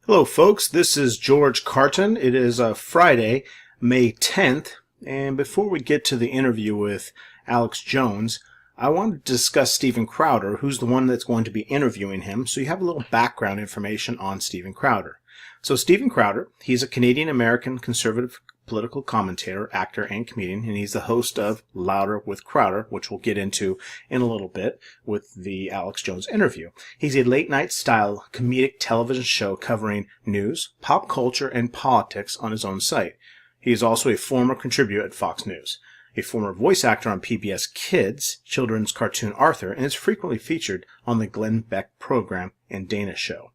Hello, folks. This is George Carton. It is Friday, May 10th, and before we get to the interview with Alex Jones, I want to discuss Steven Crowder, who's the one that's going to be interviewing him, so you have a little background information on Steven Crowder. So Steven Crowder, he's a Canadian-American conservative political commentator, actor, and comedian, and he's the host of Louder with Crowder, which we'll get into in a little bit with the Alex Jones interview. He's a late-night style comedic television show covering news, pop culture, and politics on his own site. He is also a former contributor at Fox News, a former voice actor on PBS Kids, children's cartoon Arthur, and is frequently featured on the Glenn Beck program and Dana Show.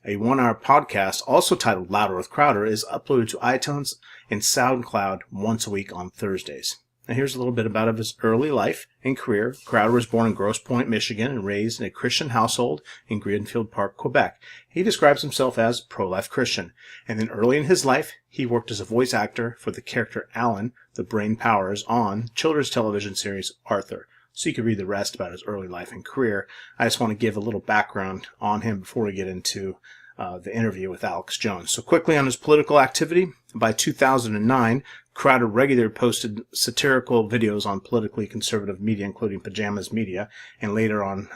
A one-hour podcast, also titled Louder with Crowder, is uploaded to iTunes and SoundCloud once a week on Thursdays. Now here's a little bit about his early life and career. Crowder was born in Grosse Pointe, Michigan, and raised in a Christian household in Greenfield Park, Quebec. He describes himself as pro-life Christian. And then early in his life, he worked as a voice actor for the character Alan, the Brain Powers, on children's television series Arthur. So you can read the rest about his early life and career. I just want to give a little background on him before we get into the interview with Alex Jones. So quickly on his political activity, by 2009, Crowder regularly posted satirical videos on politically conservative media, including Pajamas Media, and later on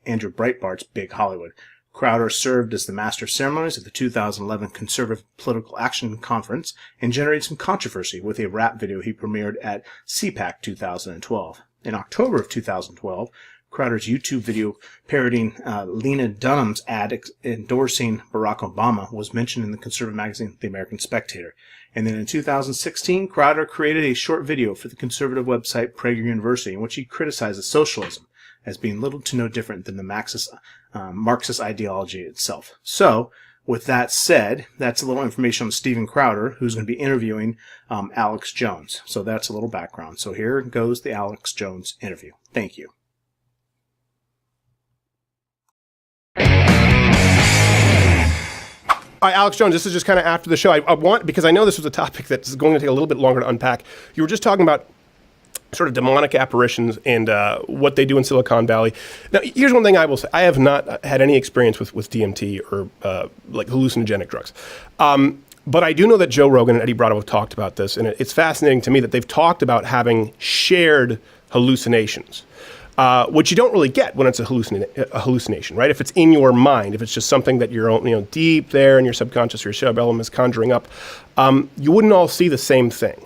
Andrew Breitbart's Big Hollywood. Crowder served as the master of ceremonies at the 2011 Conservative Political Action Conference and generated some controversy with a rap video he premiered at CPAC 2012. In October of 2012, Crowder's YouTube video parodying Lena Dunham's ad endorsing Barack Obama was mentioned in the conservative magazine The American Spectator. And then in 2016, Crowder created a short video for the conservative website Prager University in which he criticizes socialism as being little to no different than the Marxist ideology itself. So, with that said, that's a little information on Steven Crowder, who's going to be interviewing Alex Jones. So that's a little background. So here goes the Alex Jones interview. Thank you. All right, Alex Jones, this is just kind of after the show. I want, because I know this was a topic that's going to take a little bit longer to unpack. You were just talking about sort of demonic apparitions and what they do in Silicon Valley. Now, here's one thing I will say. I have not had any experience with DMT or like hallucinogenic drugs. But I do know that Joe Rogan and Eddie Bravo have talked about this, and it's fascinating to me that they've talked about having shared hallucinations. Which you don't really get when it's a hallucination, right? If it's in your mind, if it's just something that you're, deep there in your subconscious, your cerebellum is conjuring up, you wouldn't all see the same thing.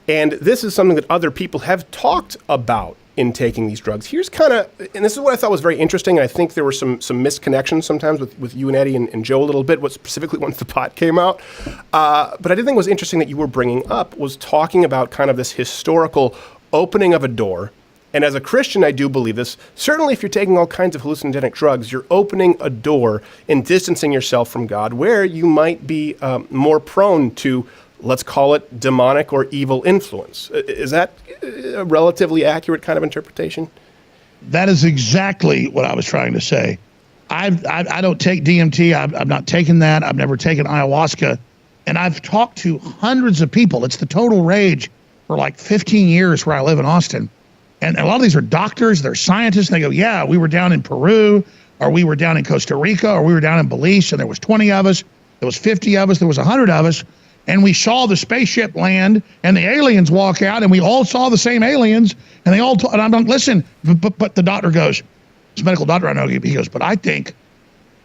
And this is something that other people have talked about in taking these drugs. Here's kind of, and this is what I thought was very interesting, and I think there were some misconnections sometimes with you and Eddie and Joe a little bit, what specifically once the pot came out. But I did think was interesting that you were bringing up was talking about kind of this historical opening of a door. And as a Christian, I do believe this. Certainly, if you're taking all kinds of hallucinogenic drugs, you're opening a door and distancing yourself from God where you might be more prone to, let's call it, demonic or evil influence. Is that a relatively accurate kind of interpretation? That is exactly what I was trying to say. I don't take DMT. I've not taken that. I've never taken ayahuasca. And I've talked to hundreds of people. It's the total rage for like 15 years where I live in Austin. And a lot of these are doctors, they're scientists, and they go, yeah, we were down in Peru, or we were down in Costa Rica, or we were down in Belize, and there was 20 of us, there was 50 of us, there was 100 of us, and we saw the spaceship land, and the aliens walk out, and we all saw the same aliens, and they all, and I'm like, listen, but the doctor goes, this medical doctor I know, he goes, but I think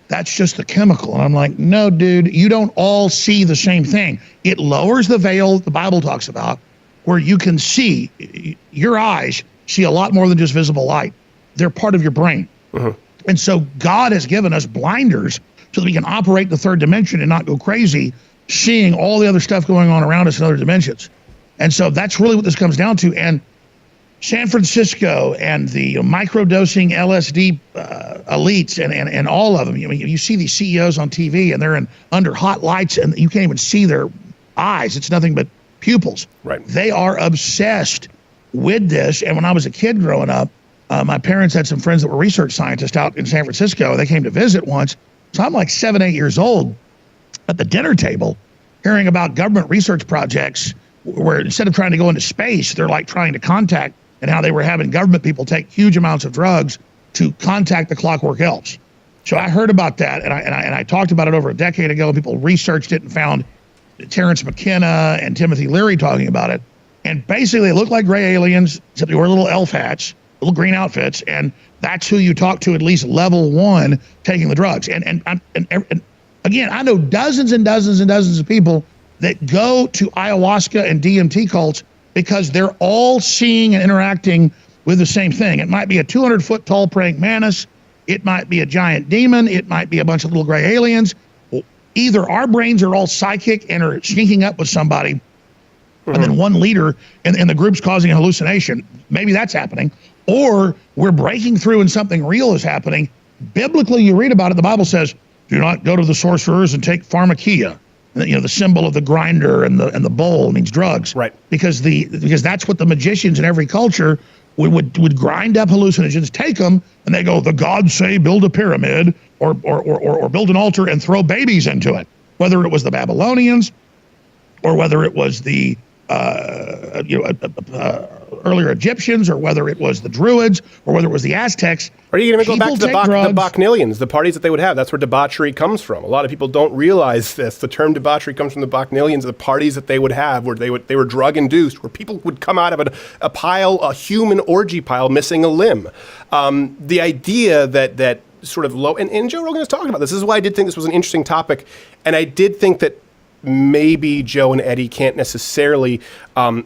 that's just the chemical. And I'm like, no, dude, you don't all see the same thing. It lowers the veil the Bible talks about, where you can see, your eyes see a lot more than just visible light. They're part of your brain. And so God has given us blinders so that we can operate in the third dimension and not go crazy, seeing all the other stuff going on around us in other dimensions. And so that's really what this comes down to. And San Francisco and the microdosing LSD elites and all of them, you see these CEOs on TV and they're under hot lights and you can't even see their eyes. It's nothing but pupils. Right. They are obsessed with this. And when I was a kid growing up, my parents had some friends that were research scientists out in San Francisco. They came to visit once. So I'm like 7, 8 years old at the dinner table hearing about government research projects where instead of trying to go into space, they're like trying to contact, and how they were having government people take huge amounts of drugs to contact the Clockwork Elves. So I heard about that, and I talked about it over a decade ago. People researched it and found Terrence McKenna and Timothy Leary talking about it. And basically, they look like gray aliens, except they wear little elf hats, little green outfits, and that's who you talk to at least level 1 taking the drugs. And again, I know dozens and dozens and dozens of people that go to ayahuasca and DMT cults because they're all seeing and interacting with the same thing. It might be a 200-foot tall praying mantis. It might be a giant demon. It might be a bunch of little gray aliens. Either our brains are all psychic and are syncing up with somebody, and then one leader in the group's causing a hallucination. Maybe that's happening. Or we're breaking through and something real is happening. Biblically, you read about it, the Bible says, do not go to the sorcerers and take pharmakia. You know, the symbol of the grinder and the bowl means drugs. Right. Because that's what the magicians in every culture would grind up hallucinogens, take them, and they go, the gods say build a pyramid or build an altar and throw babies into it. Whether it was the Babylonians or whether it was the earlier Egyptians, or whether it was the Druids, or whether it was the Aztecs. Or you can even go back to the Bacchanalians, the parties that they would have. That's where debauchery comes from. A lot of people don't realize this. The term debauchery comes from the Bacchanalians, the parties that they would have, where they were drug-induced, where people would come out of a human orgy pile missing a limb. The idea that sort of low, and Joe Rogan is talking about this. This is why I did think this was an interesting topic, and I did think that maybe Joe and Eddie can't necessarily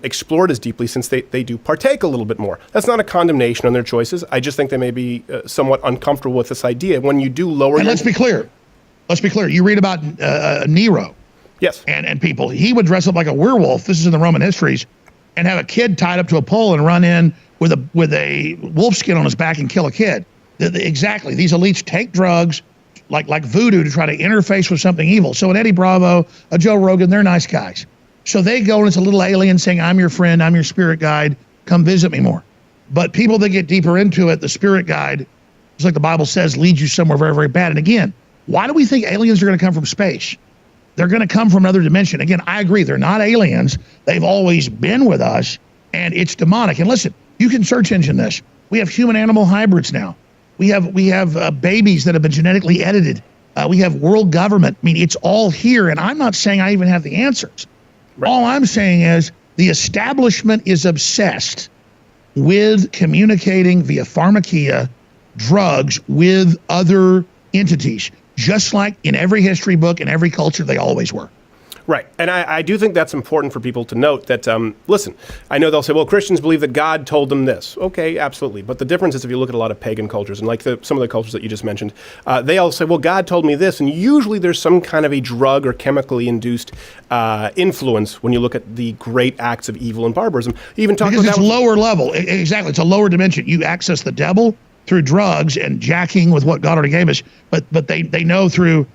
explore it as deeply since they do partake a little bit more. That's not a condemnation on their choices. I just think they may be somewhat uncomfortable with this idea. When you do lower... And let's be clear. You read about Nero. Yes. And people. He would dress up like a werewolf. This is in the Roman histories. And have a kid tied up to a pole and run in with a wolf skin on his back and kill a kid. Exactly. These elites take drugs like voodoo to try to interface with something evil. So an Eddie Bravo, a Joe Rogan, they're nice guys. So they go and it's a little alien saying, I'm your friend, I'm your spirit guide, come visit me more. But people that get deeper into it, the spirit guide, just like the Bible says, leads you somewhere very, very bad. And again, why do we think aliens are going to come from space? They're going to come from another dimension. Again, I agree, they're not aliens. They've always been with us, and it's demonic. And listen, you can search engine this. We have human-animal hybrids now. We have babies that have been genetically edited. We have world government. I mean, it's all here, and I'm not saying I even have the answers. Right. All I'm saying is the establishment is obsessed with communicating via pharmakia drugs with other entities, just like in every history book, in every culture, they always were. Right. And I do think that's important for people to note that, listen, I know they'll say, well, Christians believe that God told them this. Okay, absolutely. But the difference is if you look at a lot of pagan cultures, and like some of the cultures that you just mentioned, they all say, well, God told me this. And usually there's some kind of a drug or chemically induced influence when you look at the great acts of evil and barbarism. Even talking because about it's lower level. Exactly. It's a lower dimension. You access the devil through drugs and jacking with what God already gave us. But they know through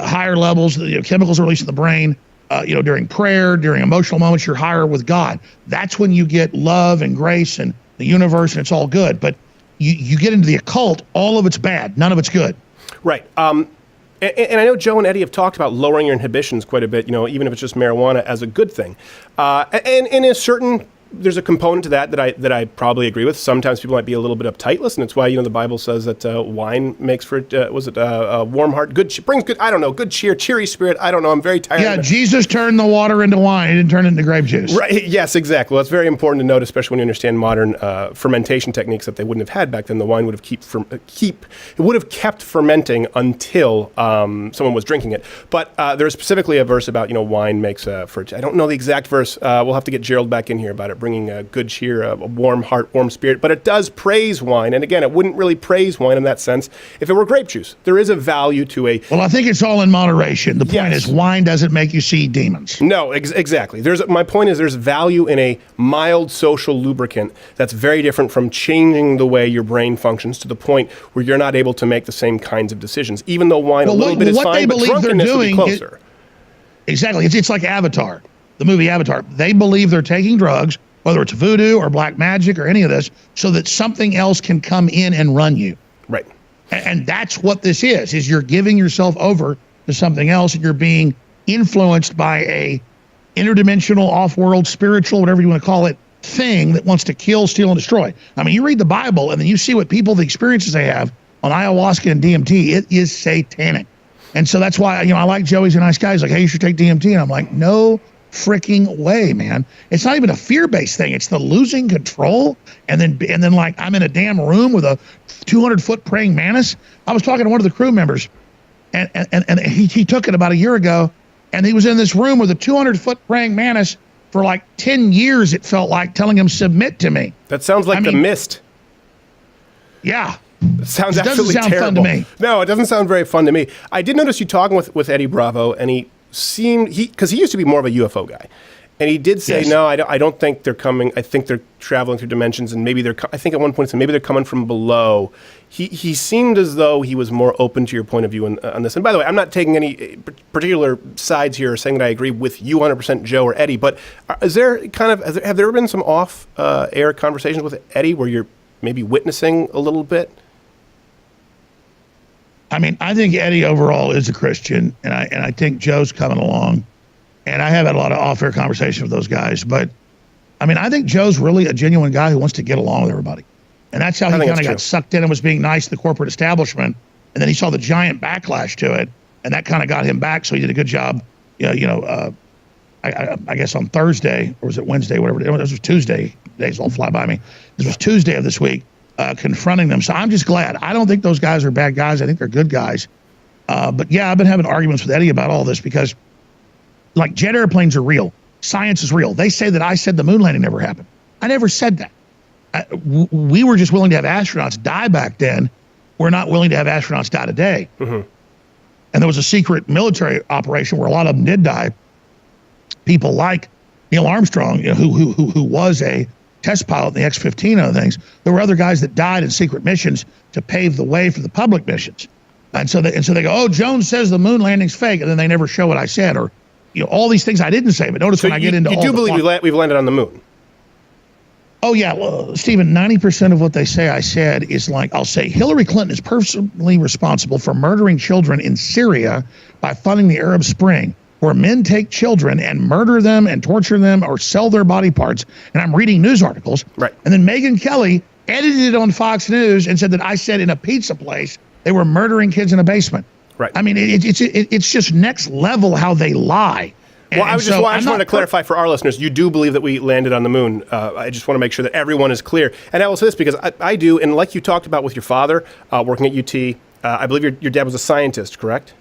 higher levels, chemicals are released in the brain. During prayer, during emotional moments, you're higher with God. That's when you get love and grace and the universe, and it's all good. But you get into the occult, all of it's bad. None of it's good. Right. And I know Joe and Eddie have talked about lowering your inhibitions quite a bit, even if it's just marijuana, as a good thing. And in a certain... There's a component to that I probably agree with. Sometimes people might be a little bit uptight. Listen, it's why the Bible says that wine makes for a warm heart, brings good. I don't know, good cheer, cheery spirit. I don't know. I'm very tired. Yeah, Jesus turned the water into wine. He didn't turn it into grape juice. Right. Yes, exactly. Well, that's very important to note, especially when you understand modern fermentation techniques that they wouldn't have had back then. The wine would have kept fermenting until someone was drinking it. But there's specifically a verse about wine makes for. I don't know the exact verse. We'll have to get Gerald back in here about it. Bringing a good cheer, a warm heart, warm spirit, but it does praise wine. And again, it wouldn't really praise wine in that sense if it were grape juice. There is a value to a... Well, I think it's all in moderation. The point is wine doesn't make you see demons. No, exactly. My point is there's value in a mild social lubricant that's very different from changing the way your brain functions to the point where you're not able to make the same kinds of decisions, even though wine a little bit is fine, but drunkenness would be closer. Exactly. It's like Avatar, the movie Avatar. They believe they're taking drugs, whether it's voodoo or black magic or any of this, so that something else can come in and run you. Right. And that's what this is you're giving yourself over to something else, and you're being influenced by a interdimensional, off-world, spiritual, whatever you want to call it, thing that wants to kill, steal, and destroy. I mean, you read the Bible, and then you see what people, the experiences they have. on ayahuasca and DMT, it is satanic. And so that's why, I like Joey's a nice guy. He's like, hey, you should take DMT. And I'm like, no freaking way, man. It's not even a fear-based thing. It's the losing control. And then like I'm in a damn room with a 200-foot praying mantis. I was talking to one of the crew members, and he took it about a year ago, and he was in this room with a 200-foot praying mantis for like 10 years, it felt like, telling him, submit to me. That sounds like The Mist. Yeah. It sounds It doesn't absolutely sound terrible. fun to me. No, it doesn't sound very fun to me. I did notice you talking with Eddie Bravo, and because he used to be more of a UFO guy, and he did say, Yes. no, I don't think they're coming. I think they're traveling through dimensions, and maybe I think at one point he said maybe they're coming from below. He seemed as though he was more open to your point of view on this. And by the way, I'm not taking any particular sides here or saying that I agree with you 100%, Joe or Eddie, but is there have there ever been some off-air conversations with Eddie where you're maybe witnessing a little bit? I mean, I think Eddie overall is a Christian, and I think Joe's coming along, and I have had a lot of off-air conversations with those guys. But I mean, I think Joe's really a genuine guy who wants to get along with everybody, and that's how he kind of got sucked in and was being nice to the corporate establishment, and then he saw the giant backlash to it, and that kind of got him back. So he did a good job. I guess on Thursday, or was it Wednesday, whatever. This was Tuesday. Days all fly by me. This was Tuesday of this week. Confronting them. So I'm just glad. I don't think those guys are bad guys. I think they're good guys. But yeah, I've been having arguments with Eddie about all this because, like, jet airplanes are real. Science is real. They say that I said the moon landing never happened. I never said that. We were just willing to have astronauts die back then. We're not willing to have astronauts die today. Mm-hmm. And there was a secret military operation where a lot of them did die. People like Neil Armstrong, who was a test pilot in the X-15 and other things. There were other guys that died in secret missions to pave the way for the public missions. And so they go, oh, Jones says the moon landing's fake, and then they never show what I said, or all these things I didn't say. But notice when I get into all you do believe we've landed on the moon? Oh, yeah. Well, Stephen, 90% of what they say I said is like, I'll say Hillary Clinton is personally responsible for murdering children in Syria by funding the Arab Spring, where men take children and murder them and torture them or sell their body parts. And I'm reading news articles. Right. And then Megyn Kelly edited it on Fox News and said that I said in a pizza place they were murdering kids in a basement. Right. I mean, it's just next level how they lie. Well, I just wanted to clarify for our listeners, you do believe that we landed on the moon. I just want to make sure that everyone is clear. And I will say this because I do, and like you talked about with your father working at UT, I believe your dad was a scientist, correct?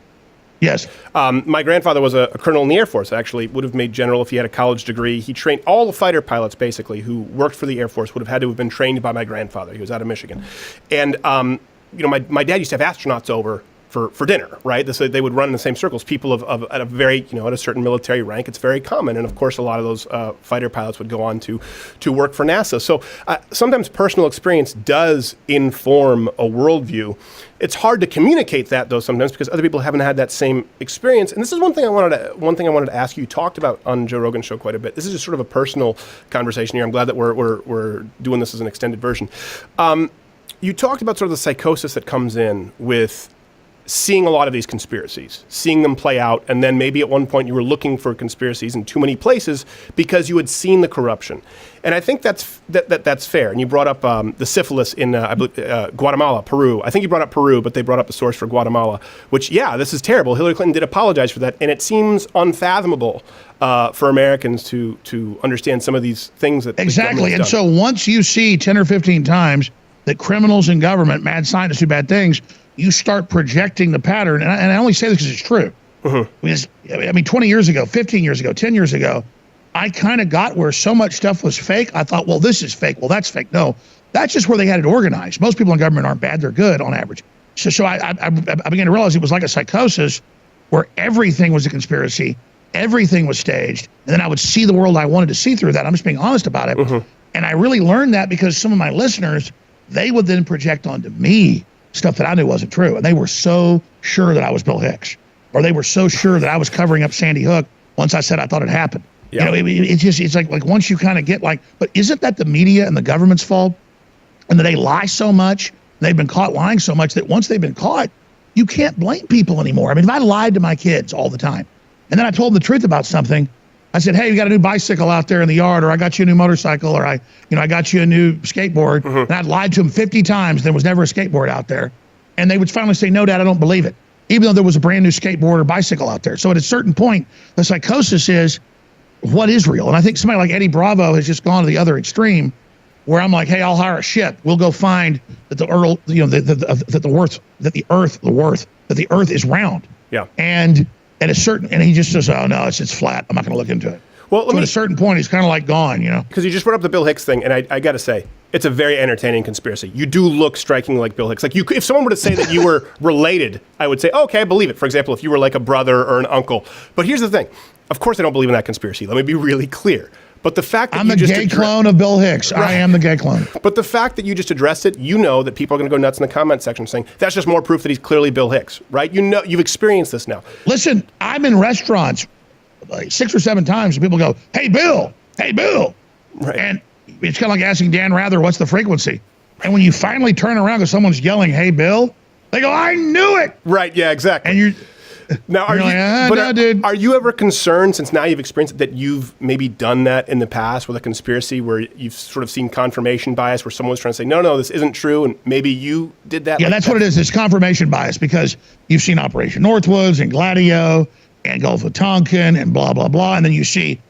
Yes. My grandfather was a colonel in the Air Force, actually, would have made general if he had a college degree. He trained all the fighter pilots, basically, who worked for the Air Force would have had to have been trained by my grandfather. He was out of Michigan. And, my dad used to have astronauts over for dinner, right? So they would run in the same circles. People of at a very, at a certain military rank, it's very common. And of course, a lot of those fighter pilots would go on to work for NASA. So sometimes personal experience does inform a worldview. It's hard to communicate that though sometimes because other people haven't had that same experience. And this is one thing I wanted to ask you. You talked about on Joe Rogan's show quite a bit. This is just sort of a personal conversation here. I'm glad that we're doing this as an extended version. You talked about sort of the psychosis that comes in with seeing a lot of these conspiracies, seeing them play out, and then maybe at one point you were looking for conspiracies in too many places because you had seen the corruption. And I think that's fair. And you brought up the syphilis in, I believe, Guatemala, Peru. I think you brought up Peru, but they brought up the source for Guatemala, which, yeah, this is terrible. Hillary Clinton did apologize for that, and it seems unfathomable for Americans to understand some of these things that exactly. And so once you see 10 or 15 times that criminals in government, mad scientists do bad things, you start projecting the pattern. And I only say this because it's true. Mm-hmm. I mean, 20 years ago, 15 years ago, 10 years ago, I kind of got where so much stuff was fake. I thought, well, this is fake. Well, that's fake. No, that's just where they had it organized. Most people in government aren't bad. They're good on average. So I began to realize it was like a psychosis where everything was a conspiracy. Everything was staged. And then I would see the world I wanted to see through that. I'm just being honest about it. Mm-hmm. And I really learned that because some of my listeners, they would then project onto me stuff that I knew wasn't true. And they were so sure that I was Bill Hicks, or they were so sure that I was covering up Sandy Hook once I said I thought it happened. Yeah. It's like once you kind of get like, but isn't that the media and the government's fault? And that they lie so much, they've been caught lying so much that once they've been caught, you can't blame people anymore. I mean, if I lied to my kids all the time, and then I told them the truth about something, I said, hey, you got a new bicycle out there in the yard, or I got you a new motorcycle, or I got you a new skateboard. Mm-hmm. And I'd lied to them 50 times. There was never a skateboard out there. And they would finally say, no, Dad, I don't believe it, even though there was a brand new skateboard or bicycle out there. So at a certain point, the psychosis is, what is real? And I think somebody like Eddie Bravo has just gone to the other extreme, where I'm like, hey, I'll hire a ship. We'll go find that the earth is round. Yeah. And at a certain, and he just says, oh no, it's flat. I'm not going to look into it. Well, So at a certain point, he's kind of like gone, because you just brought up the Bill Hicks thing, and I got to say, it's a very entertaining conspiracy. You do look strikingly like Bill Hicks. Like, if someone were to say that you were related, I would say, okay, I believe it. For example, if you were like a brother or an uncle. But here's the thing. Of course I don't believe in that conspiracy. Let me be really clear. But the fact that I'm the gay clone of Bill Hicks. Right. I am the gay clone. But the fact that you just addressed it, you know that people are going to go nuts in the comment section saying, that's just more proof that he's clearly Bill Hicks, right? You know, you've experienced this now. Listen, I'm in restaurants like 6 or 7 times, and people go, hey, Bill, hey, Bill. Right. And it's kind of like asking Dan Rather, what's the frequency? And when you finally turn around because someone's yelling, hey, Bill, they go, I knew it. Right, yeah, exactly. And you're... Now, are you ever concerned, since now you've experienced it, that you've maybe done that in the past with a conspiracy where you've sort of seen confirmation bias where someone was trying to say, no, this isn't true, and maybe you did that? Yeah, that's what it is. It's confirmation bias, because you've seen Operation Northwoods and Gladio and Gulf of Tonkin and blah, blah, blah, and then you see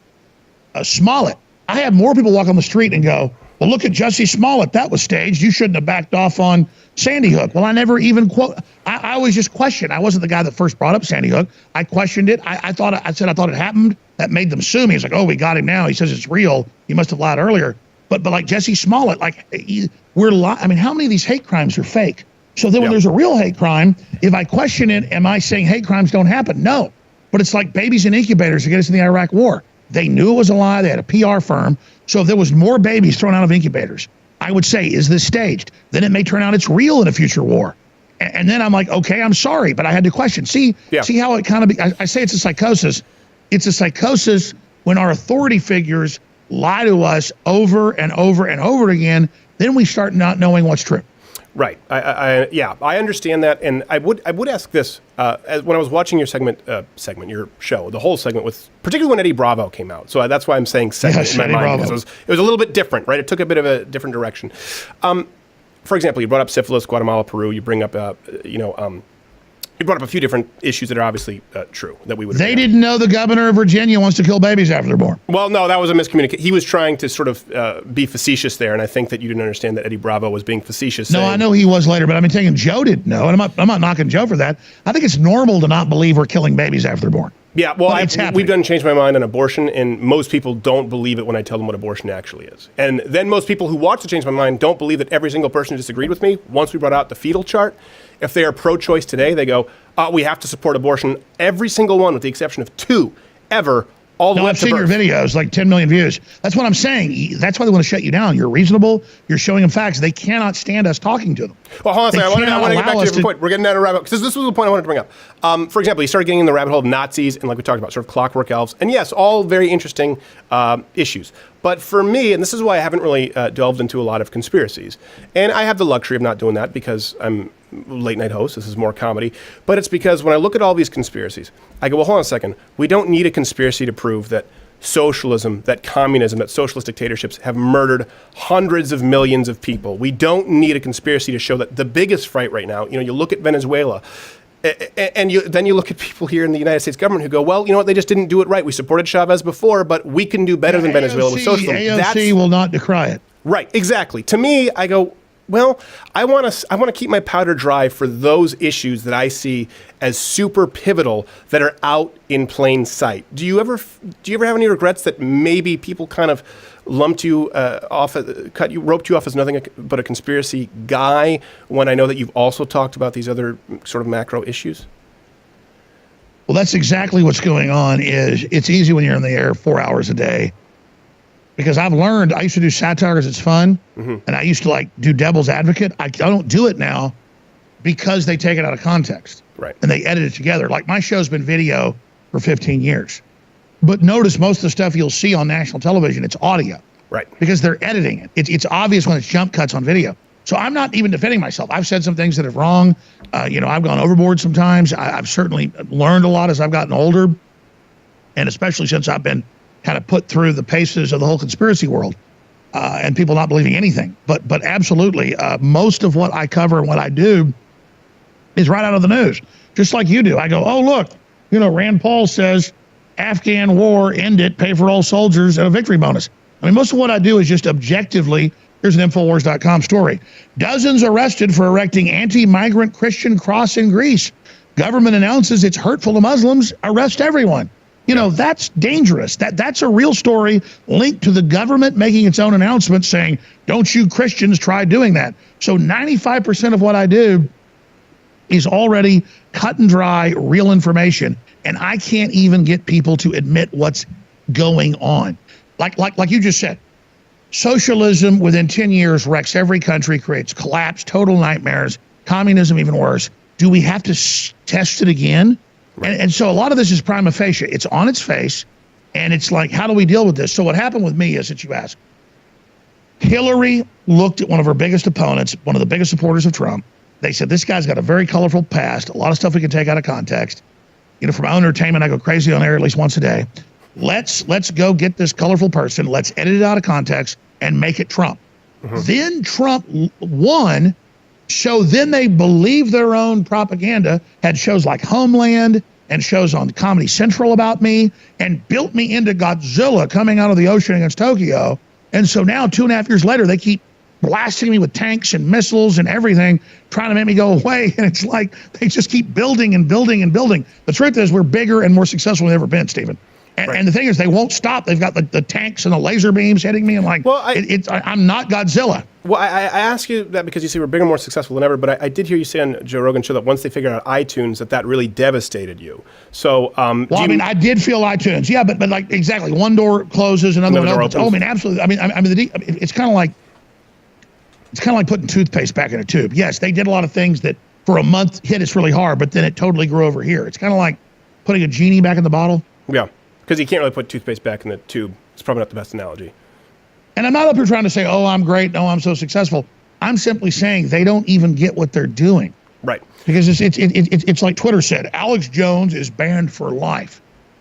Smollett. I have more people walk on the street and go, well, look at Jussie Smollett. That was staged. You shouldn't have backed off on Sandy Hook. Well, I never even quote. I always just questioned. I wasn't the guy that first brought up Sandy Hook. I questioned it. I thought it happened. That made them sue me. He's like, oh, we got him now. He says it's real. He must have lied earlier. But like Jussie Smollett, like I mean, how many of these hate crimes are fake? So then when there's a real hate crime, if I question it, am I saying hate crimes don't happen? No. But it's like babies in incubators to get us in the Iraq War. They knew it was a lie. They had a PR firm. So if there was more babies thrown out of incubators, I would say, is this staged? Then it may turn out it's real in a future war. And then I'm like, okay, I'm sorry, but I had to question. See how it kind of, I say it's a psychosis. It's a psychosis when our authority figures lie to us over and over and over again. Then we start not knowing what's true. Right. I understand that, and I would ask this when I was watching your your show, the whole segment with, particularly when Eddie Bravo came out. So that's why I'm saying segment in my mind, because it was a little bit different, right? It took a bit of a different direction. For example, you brought up syphilis, Guatemala, Peru. You bring up, you brought up a few different issues that are obviously true that we would. They didn't know the governor of Virginia wants to kill babies after they're born. Well, no, that was a miscommunication. He was trying to sort of be facetious there, and I think that you didn't understand that Eddie Bravo was being facetious. No, I know he was later, but I'm saying Joe didn't know, and I'm not knocking Joe for that. I think it's normal to not believe we're killing babies after they're born. Yeah, well, we've done Change My Mind on abortion, and most people don't believe it when I tell them what abortion actually is. And then most people who watch the Change My Mind don't believe that every single person who disagreed with me, once we brought out the fetal chart, if they are pro-choice today, they go, we have to support abortion. Every single one, with the exception of 2, ever, all the way up to birth. I've seen your videos, like 10 million views. That's what I'm saying. That's why they want to shut you down. You're reasonable. You're showing them facts. They cannot stand us talking to them. Well, hold on a second. I want to get back to your point. We're getting down a rabbit hole, because this was the point I wanted to bring up. For example, you started getting in the rabbit hole of Nazis and, like we talked about, sort of clockwork elves. And yes, all very interesting issues. But for me, and this is why I haven't really delved into a lot of conspiracies, and I have the luxury of not doing that because I'm late night host. This is more comedy. But it's because when I look at all these conspiracies, I go, well, hold on a second. We don't need a conspiracy to prove that socialism, that communism, that socialist dictatorships have murdered hundreds of millions of people. We don't need a conspiracy to show that the biggest fight right now, you look at Venezuela, and then you look at people here in the United States government who go, well, you know what, they just didn't do it right. We supported Chavez before, but we can do better than Venezuela with socialism. AOC will not decry it. Right, exactly. To me, I go, well, I want to keep my powder dry for those issues that I see as super pivotal that are out in plain sight. Do you ever have any regrets that maybe people kind of roped you off as nothing but a conspiracy guy, when I know that you've also talked about these other sort of macro issues? Well, that's exactly what's going on. It's easy when you're in the air 4 hours a day. Because I've learned, I used to do satire because it's fun, and I used to do devil's advocate. I don't do it now because they take it out of context. Right. And they edit it together. Like, my show's been video for 15 years. But notice most of the stuff you'll see on national television, it's audio. Right. Because they're editing it. It's obvious when it's jump cuts on video. So I'm not even defending myself. I've said some things that are wrong. I've gone overboard sometimes. I've certainly learned a lot as I've gotten older, and especially since I've been kind of put through the paces of the whole conspiracy world, and people not believing anything. But absolutely, most of what I cover and what I do is right out of the news, just like you do. I go, oh, look, Rand Paul says Afghan war, end it, pay for all soldiers, and a victory bonus. I mean, most of what I do is just objectively, here's an Infowars.com story. Dozens arrested for erecting anti-migrant Christian cross in Greece. Government announces it's hurtful to Muslims, arrest everyone. That's dangerous. That's a real story linked to the government making its own announcement saying, don't you Christians try doing that. So 95% of what I do is already cut and dry, real information. And I can't even get people to admit what's going on. Like you just said, socialism within 10 years wrecks every country, creates collapse, total nightmares, communism even worse. Do we have to test it again? Right. And so a lot of this is prima facie. It's on its face, and it's like, how do we deal with this? So what happened with me is that you ask, Hillary looked at one of her biggest opponents, one of the biggest supporters of Trump. They said, this guy's got a very colorful past, a lot of stuff we can take out of context. For my own entertainment, I go crazy on air at least once a day. Let's go get this colorful person. Let's edit it out of context and make it Trump. Mm-hmm. Then Trump won. So then they believed their own propaganda, had shows like Homeland and shows on Comedy Central about me, and built me into Godzilla coming out of the ocean against Tokyo. And so now 2.5 years later, they keep blasting me with tanks and missiles and everything, trying to make me go away. And it's like they just keep building and building and building. The truth is we're bigger and more successful than we've ever been, Stephen. And the thing is, they won't stop. They've got the tanks and the laser beams hitting me. I'm like, I'm not Godzilla. Well, I ask you that because you say we're bigger and more successful than ever, but I did hear you say on Joe Rogan's show that once they figured out iTunes, that really devastated you. So, I did feel iTunes. Yeah, but like, exactly. One door closes, another one opens. Oh, I mean, absolutely. It's kind of like putting toothpaste back in a tube. Yes, they did a lot of things that for a month hit us really hard, but then it totally grew over here. It's kind of like putting a genie back in the bottle. Yeah. Because you can't really put toothpaste back in the tube. It's probably not the best analogy. And I'm not up here trying to say, oh, I'm great. No, I'm so successful. I'm simply saying they don't even get what they're doing. Right. Because it's like Twitter said, Alex Jones is banned for life.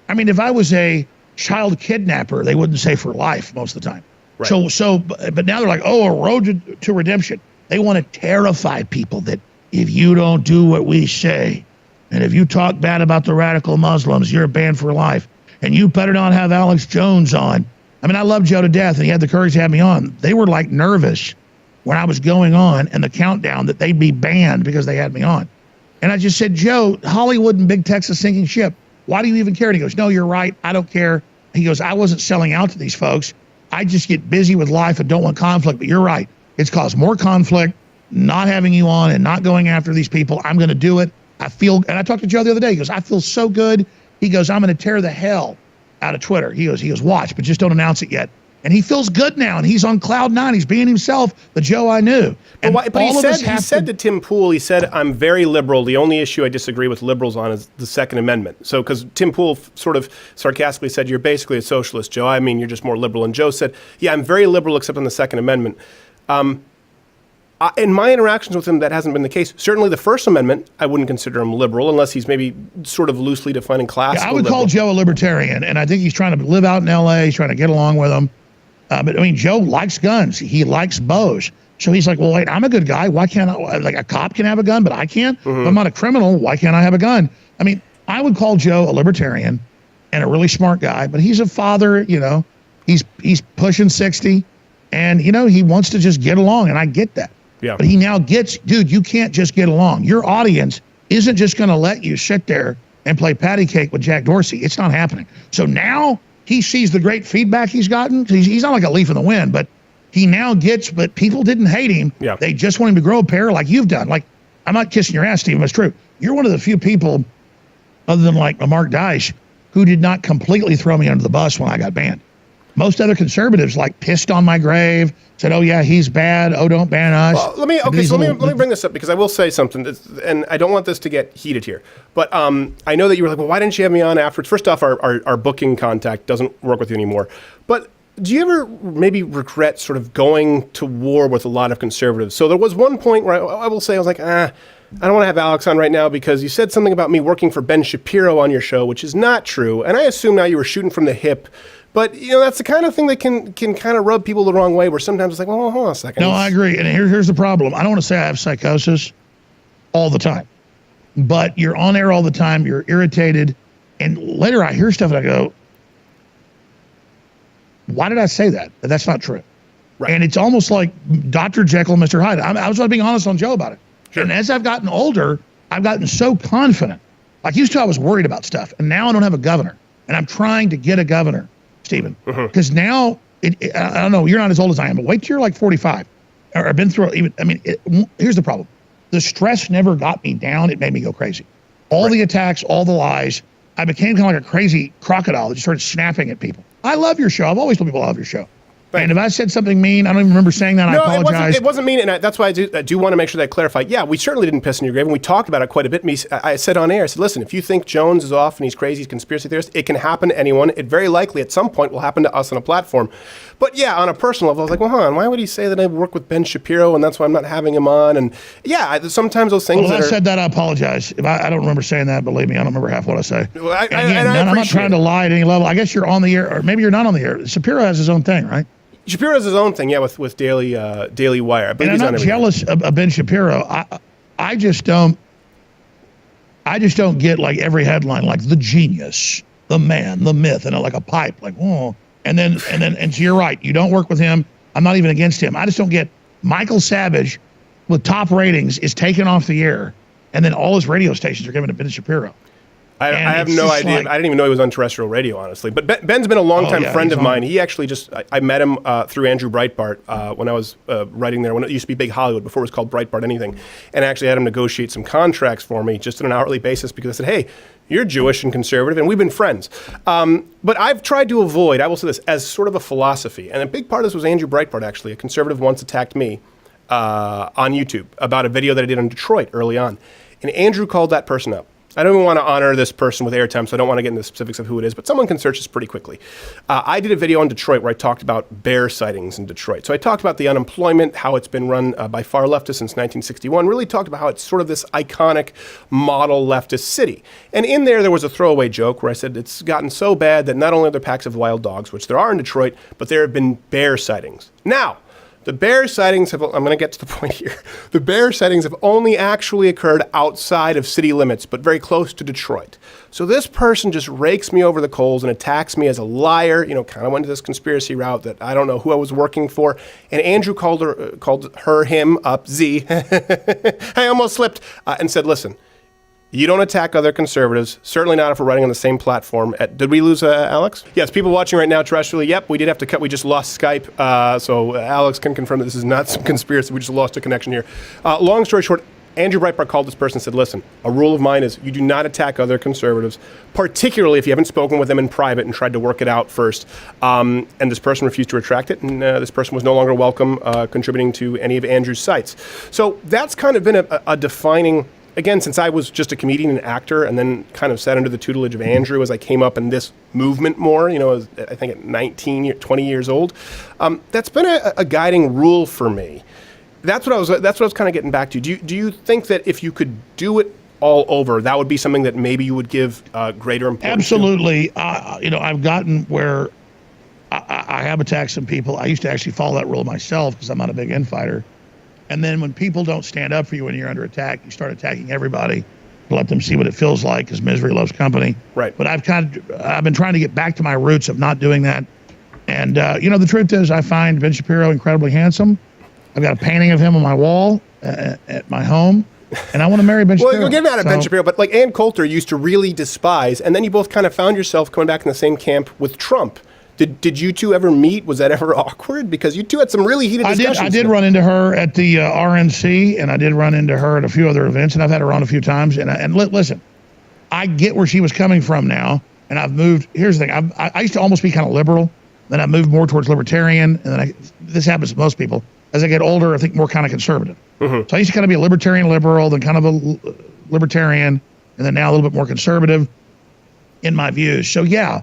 I mean, if I was a child kidnapper, they wouldn't say for life most of the time. Right. But now they're like, oh, a road to redemption. They want to terrify people that if you don't do what we say, and if you talk bad about the radical Muslims, you're banned for life. And you better not have Alex Jones on. I mean, I love Joe to death, and he had the courage to have me on. They were like nervous when I was going on and the countdown that they'd be banned because they had me on. And I just said, Joe, Hollywood and big Texas sinking ship. Why do you even care? And he goes, no, you're right. I don't care. He goes, I wasn't selling out to these folks. I just get busy with life and don't want conflict. But you're right. It's caused more conflict, not having you on and not going after these people. I'm going to do it. And I talked to Joe the other day. He goes, I feel so good. He goes, I'm going to tear the hell out of Twitter. He goes, watch, but just don't announce it yet. And he feels good now, and he's on cloud nine. He's being himself, the Joe I knew. And but he said to Tim Pool, he said, I'm very liberal. The only issue I disagree with liberals on is the Second Amendment. So because Tim Pool sort of sarcastically said, you're basically a socialist, Joe. I mean, you're just more liberal. And Joe said, yeah, I'm very liberal except on the Second Amendment. In my interactions with him, that hasn't been the case. Certainly the First Amendment, I wouldn't consider him liberal unless he's maybe sort of loosely defining classical I would liberal. call Joe a libertarian, and I think he's trying to live out in L.A. He's trying to get along with them. But, I mean, Joe likes guns. He likes bows. So he's like, well, wait, I'm a good guy. Why can't I? Like, a cop can have a gun, but I can't? Mm-hmm. If I'm not a criminal, why can't I have a gun? I mean, I would call Joe a libertarian and a really smart guy, but he's a father, He's pushing 60, and, he wants to just get along, and I get that. Yeah. But he now gets, dude, you can't just get along. Your audience isn't just going to let you sit there and play patty cake with Jack Dorsey. It's not happening. So now he sees the great feedback he's gotten. He's not like a leaf in the wind, but he now gets, but people didn't hate him. Yeah. They just want him to grow a pair like you've done. Like, I'm not kissing your ass, Steve, but it's true. You're one of the few people, other than like Mark Dice, who did not completely throw me under the bus when I got banned. Most other conservatives like pissed on my grave, said, "Oh yeah, he's bad. Oh, don't ban us." Well, let me bring this up because I will say something, and I don't want this to get heated here. But I know that you were like, "Well, why didn't you have me on afterwards?" First off, our booking contact doesn't work with you anymore. But do you ever maybe regret sort of going to war with a lot of conservatives? So there was one point where I will say I was like, I don't want to have Alex on right now because you said something about me working for Ben Shapiro on your show, which is not true. And I assume now you were shooting from the hip. But, that's the kind of thing that can kind of rub people the wrong way, where sometimes it's like, hold on a second. No, I agree. And here's the problem. I don't want to say I have psychosis all the time. but you're on air all the time. You're irritated. And later I hear stuff and I go, why did I say that? That's not true. Right. And it's almost like Dr. Jekyll and Mr. Hyde. I was being honest on Joe about it. Sure. And as I've gotten older, I've gotten so confident. Like used to, I was worried about stuff. And now I don't have a governor. And I'm trying to get a governor, Stephen. Because now, I don't know, you're not as old as I am, but wait till you're like 45. Or I've been through, here's the problem. The stress never got me down. It made me go crazy. All the attacks, all the lies. I became kind of like a crazy crocodile that just started snapping at people. I love your show. I've always told people I love your show. Right. And if I said something mean, I don't even remember saying that. No, I apologize. It wasn't mean, and that's why I do want to make sure that I clarify. Yeah, we certainly didn't piss in your grave, and we talked about it quite a bit. I said on air, I said, listen, if you think Jones is off and he's crazy, he's a conspiracy theorist, it can happen to anyone. It very likely at some point will happen to us on a platform. But yeah, on a personal level, I was like, well, hold on, why would he say that I work with Ben Shapiro, and that's why I'm not having him on? And yeah, sometimes those things. Well, if I said that, I apologize. If I don't remember saying that, believe me, I don't remember half what I say. Well, I'm not trying to lie at any level. I guess you're on the air, or maybe you're not on the air. Shapiro has his own thing, right? Shapiro has his own thing, yeah, with Daily Wire. I believe and I'm not jealous of Ben Shapiro. I just don't get like every headline, like the genius, the man, the myth, and like a pipe, like oh, and so you're right. You don't work with him. I'm not even against him. I just don't get Michael Savage with top ratings is taken off the air, and then all his radio stations are given to Ben Shapiro. I have no idea. I didn't even know he was on terrestrial radio, honestly. But Ben's been a longtime friend of mine. He actually I met him through Andrew Breitbart when I was writing there, when it used to be Big Hollywood, before it was called Breitbart anything. And I actually had him negotiate some contracts for me just on an hourly basis because I said, hey, you're Jewish and conservative, and we've been friends. But I've tried to avoid, I will say this, as sort of a philosophy. And a big part of this was Andrew Breitbart, actually. A conservative once attacked me on YouTube about a video that I did on Detroit early on. And Andrew called that person up. I don't even want to honor this person with airtime, so I don't want to get into the specifics of who it is, but someone can search this pretty quickly. I did a video on Detroit where I talked about bear sightings in Detroit. So I talked about the unemployment, how it's been run by far leftists since 1961, really talked about how it's sort of this iconic model leftist city. And in there was a throwaway joke where I said it's gotten so bad that not only are there packs of wild dogs, which there are in Detroit, but there have been bear sightings. Now, the bear sightings I'm going to get to the point here. The bear sightings have only actually occurred outside of city limits, but very close to Detroit. So this person just rakes me over the coals and attacks me as a liar, kind of went to this conspiracy route that I don't know who I was working for. And Andrew called him up, Z. I almost slipped, and said, listen, you don't attack other conservatives, certainly not if we're running on the same platform. Did we lose Alex? Yes, people watching right now terrestrially, yep, we did have to cut. We just lost Skype, so Alex can confirm that this is not some conspiracy. We just lost a connection here. Long story short, Andrew Breitbart called this person and said, listen, a rule of mine is you do not attack other conservatives, particularly if you haven't spoken with them in private and tried to work it out first. And this person refused to retract it, and this person was no longer welcome contributing to any of Andrew's sites. So that's kind of been a defining... Again, since I was just a comedian and actor and then kind of sat under the tutelage of Andrew as I came up in this movement more, I think at 20 years old, that's been a guiding rule for me. That's what I was kind of getting back to. Do you think that if you could do it all over, that would be something that maybe you would give greater importance Absolutely. I've gotten where I have attacked some people. I used to actually follow that rule myself because I'm not a big infighter. And then when people don't stand up for you when you're under attack, you start attacking everybody to let them see what it feels like because misery loves company. Right. But I've been trying to get back to my roots of not doing that. And, the truth is I find Ben Shapiro incredibly handsome. I've got a painting of him on my wall at my home. And I want to marry Ben Shapiro. Well, you're getting mad at Ben Shapiro, but like Ann Coulter used to really despise, and then you both kind of found yourself coming back in the same camp with Trump. Did you two ever meet? Was that ever awkward? Because you two had some really heated discussions. I did run into her at the RNC, and I did run into her at a few other events, and I've had her on a few times. And listen, I get where she was coming from now, and I've moved. Here's the thing. I used to almost be kind of liberal. Then I moved more towards libertarian, and then this happens to most people. As I get older, I think more kind of conservative. Mm-hmm. So I used to kind of be a libertarian liberal, then kind of a libertarian, and then now a little bit more conservative in my views. So yeah.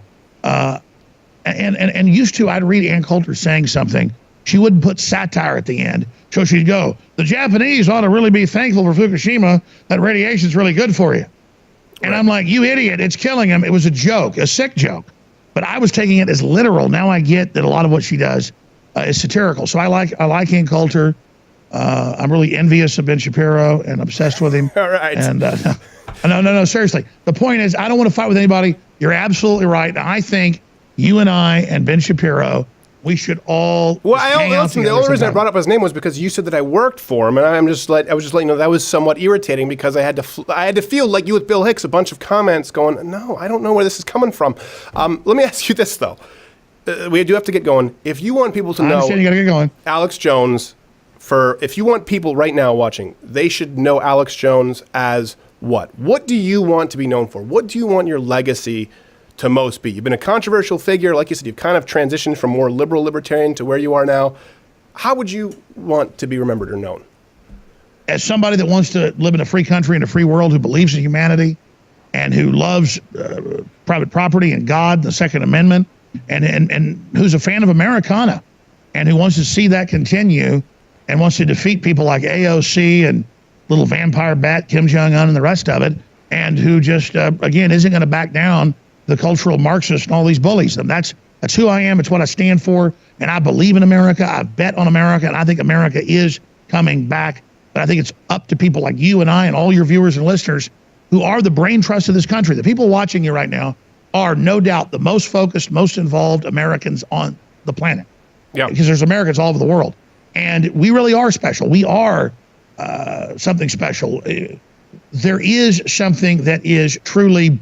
And used to, I'd read Ann Coulter saying something. She wouldn't put satire at the end. So she'd go, the Japanese ought to really be thankful for Fukushima. That radiation's really good for you. And right. I'm like, you idiot, it's killing them. It was a joke, a sick joke. But I was taking it as literal. Now I get that a lot of what she does is satirical. So I like Ann Coulter. I'm really envious of Ben Shapiro and obsessed with him. All right. And No, seriously. The point is, I don't want to fight with anybody. You're absolutely right. And I think you and I and Ben Shapiro, we should all. Well, the only reason I brought up his name was because you said that I worked for him, and I was just letting you know that was somewhat irritating because I had to feel like you with Bill Hicks, a bunch of comments going, no, I don't know where this is coming from. Let me ask you this though, we do have to get going. If you want people to know, you got to get going. Alex Jones, if you want people right now watching, they should know Alex Jones as what? What do you want to be known for? What do you want your legacy to most be? You've been a controversial figure. Like you said, you've kind of transitioned from more liberal libertarian to where you are now. How would you want to be remembered or known? As somebody that wants to live in a free country and a free world, who believes in humanity and who loves private property and God, the Second Amendment, and who's a fan of Americana and who wants to see that continue and wants to defeat people like AOC and little vampire bat Kim Jong-un and the rest of it, and who just, again, isn't going to back down the cultural Marxists and all these bullies. And that's who I am. It's what I stand for. And I believe in America. I bet on America. And I think America is coming back. But I think it's up to people like you and I and all your viewers and listeners who are the brain trust of this country. The people watching you right now are no doubt the most focused, most involved Americans on the planet. Yeah. Because there's Americans all over the world. And we really are special. We are something special. There is something that is truly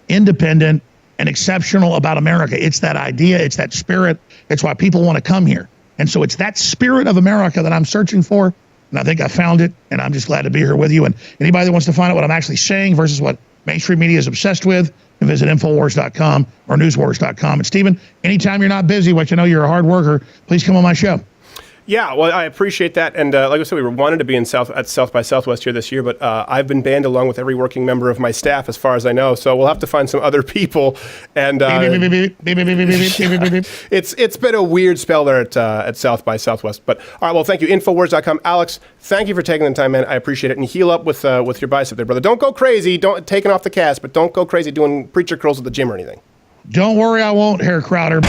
independent and exceptional about America. It's that idea, it's that spirit, it's why people want to come here. And so it's that spirit of America that I'm searching for, and I think I found it, and I'm just glad to be here with you. And anybody that wants to find out what I'm actually saying versus what mainstream media is obsessed with, can visit Infowars.com or Newswars.com. And Stephen, anytime you're not busy, which I know you're a hard worker, please come on my show. Yeah, well, I appreciate that, and like I said, we wanted to be at South by Southwest here this year, but I've been banned along with every working member of my staff, as far as I know. So we'll have to find some other people. And it's been a weird spell there at South by Southwest. But all right, well, thank you, Infowars.com. Alex, thank you for taking the time, man. I appreciate it, and heal up with your bicep there, brother. Don't go crazy. Don't taking off the cast, but don't go crazy doing preacher curls at the gym or anything. Don't worry, I won't, Herr Crowder.